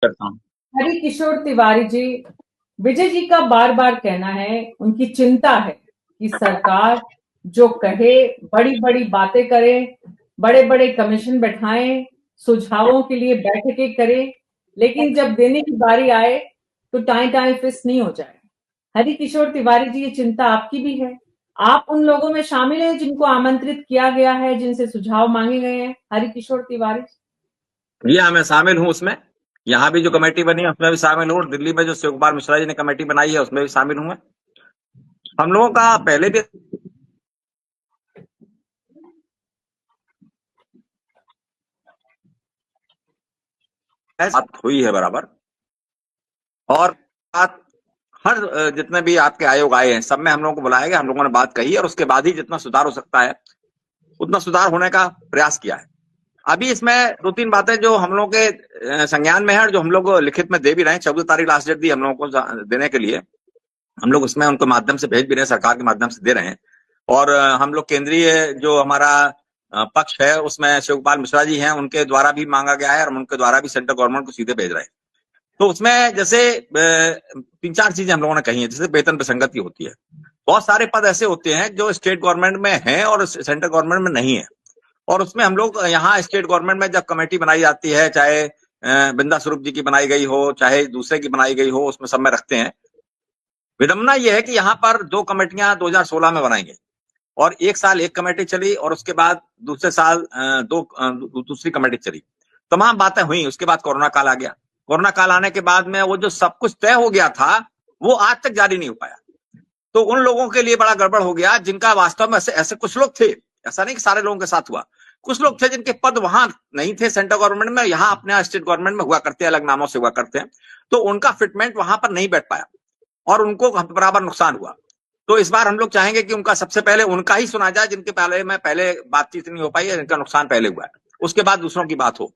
करता हूँ। हरि किशोर तिवारी जी, विजय जी का बार बार कहना है, उनकी चिंता है कि सरकार जो कहे बड़ी बड़ी बातें करे, बड़े बड़े कमीशन बैठाएं, सुझावों के लिए बैठकें करे, लेकिन जब देने की बारी आए तो टाई टाई फिस्ट नहीं हो जाए। हरि किशोर तिवारी जी, ये चिंता आपकी भी है। आप उन लोगों में शामिल हैं जिनको आमंत्रित किया गया है, जिनसे सुझाव मांगे गए हैं? हरि किशोर तिवारी। भैया मैं शामिल हूँ उसमें। यहाँ भी जो कमेटी बनी है उसमें भी शामिल हूँ, और दिल्ली में जो शिव कुमार मिश्रा जी ने कमेटी बनाई है उसमें भी शामिल हूँ मैं। हम लोगों का पहले भी बात हुई है बराबर, और बात हर जितने भी आपके आयोग आए हैं सब में हम लोगों को बुलाया गया, हम लोगों ने बात कही और उसके बाद ही जितना सुधार हो सकता है उतना सुधार होने का प्रयास किया है। अभी इसमें दो तीन बातें जो हम लोग के संज्ञान में है और जो हम लोग लिखित में दे भी रहे हैं, 14 तारीख लास्ट डेट दी हम लोगों को देने के लिए। हम लोग उसमें उनके माध्यम से भेज भी रहे हैं, सरकार के माध्यम से दे रहे हैं। और हम लोग केंद्रीय जो हमारा पक्ष है उसमें शिव कुमार मिश्रा जी हैं, उनके द्वारा भी मांगा गया है और उनके द्वारा भी सेंट्रल गवर्नमेंट को सीधे भेज रहे हैं। तो उसमें जैसे तीन चार चीजें हम लोगों ने कही है। जैसे वेतन विसंगति होती है, बहुत सारे पद ऐसे होते हैं जो स्टेट गवर्नमेंट में हैं और सेंट्रल गवर्नमेंट में नहीं है। और उसमें हम लोग यहाँ स्टेट गवर्नमेंट में जब कमेटी बनाई जाती है, चाहे बिंदा स्वरूप जी की बनाई गई हो चाहे दूसरे की बनाई गई हो, उसमें सब में रखते हैं। विडम्बना यह है कि यहाँ पर दो कमेटियां 2016 में बनाई गई और एक साल एक कमेटी चली और उसके बाद दूसरे साल दूसरी कमेटी चली। तमाम बातें हुई, उसके बाद कोरोना काल आ गया। कोरोना काल आने के बाद में वो जो सब कुछ तय हो गया था वो आज तक जारी नहीं हो पाया। तो उन लोगों के लिए बड़ा गड़बड़ हो गया जिनका वास्तव में ऐसे कुछ लोग थे, ऐसा नहीं कि सारे लोगों के साथ हुआ, कुछ लोग थे जिनके पद वहां नहीं थे सेंट्रल गवर्नमेंट में, यहाँ अपने स्टेट गवर्नमेंट में हुआ करते हैं, अलग नामों से हुआ करते हैं। तो उनका फिटमेंट वहां पर नहीं बैठ पाया और उनको बराबर नुकसान हुआ। तो इस बार हम लोग चाहेंगे कि उनका सबसे पहले उनका ही सुना जाए, जिनके पहले बातचीत नहीं हो पाई है, जिनका नुकसान पहले हुआ है, उसके बाद दूसरों की बात हो।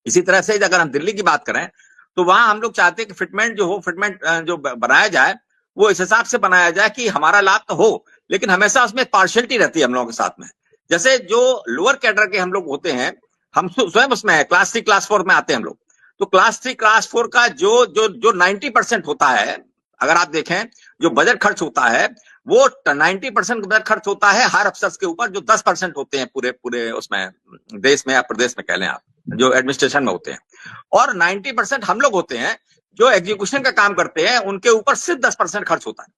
इसी तरह से अगर हम दिल्ली की बात करें तो वहां हम लोग चाहते हैं कि फिटमेंट जो हो, फिटमेंट जो बनाया जाए वो इस हिसाब से बनाया जाए कि हमारा लाभ तो हो, लेकिन हमेशा उसमें पार्शियलिटी रहती है हम लोगों के साथ में। जैसे जो लोअर कैडर के हम लोग होते हैं, हम स्वयं उसमें क्लास 3 क्लास 4 में आते हैं हम लोग। तो क्लास 3 क्लास 4 का जो जो जो 90% होता है, अगर आप देखें जो बजट खर्च होता है वो 90% बजट खर्च होता है हायर अफसर्स के ऊपर, जो 10% होते हैं पूरे पूरे उसमें देश में या प्रदेश में कह लें आप, जो एडमिनिस्ट्रेशन में होते हैं। और 90% हम लोग होते हैं जो एग्जीक्यूशन का काम करते हैं, उनके ऊपर सिर्फ 10% खर्च होता है।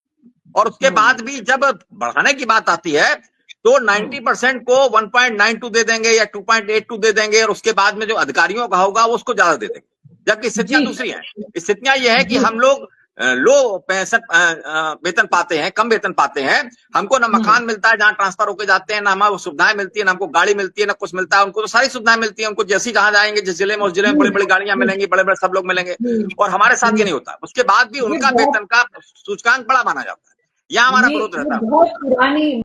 और उसके बाद भी जब बढ़ाने की बात आती है तो 90% को 1.92 दे देंगे या 2.82 दे देंगे, और उसके बाद में जो अधिकारियों का होगा वो उसको ज्यादा दे देंगे। जबकि स्थितियां दूसरी हैं। स्थितियां यह है कि हम लोग लो पैंसठ वेतन पाते हैं, कम वेतन पाते हैं। हमको ना मकान मिलता है जहां ट्रांसफर होकर जाते हैं, ना हमारे सुविधाएं मिलती है, ना हमको गाड़ी मिलती है, ना कुछ मिलता है। उनको तो सारी सुविधाएं मिलती है, उनको जैसी जहां जाएंगे जिस जिले में उस जिले में बड़ी बड़ी गाड़ियां मिलेंगी, बड़े बड़े सब लोग मिलेंगे। और हमारे साथ ये नहीं होता। उसके बाद भी उनका वेतन का सूचकांक बड़ा माना जाता है, यहाँ हमारा ये ग्रोथ रहता है। बहुत पुरानी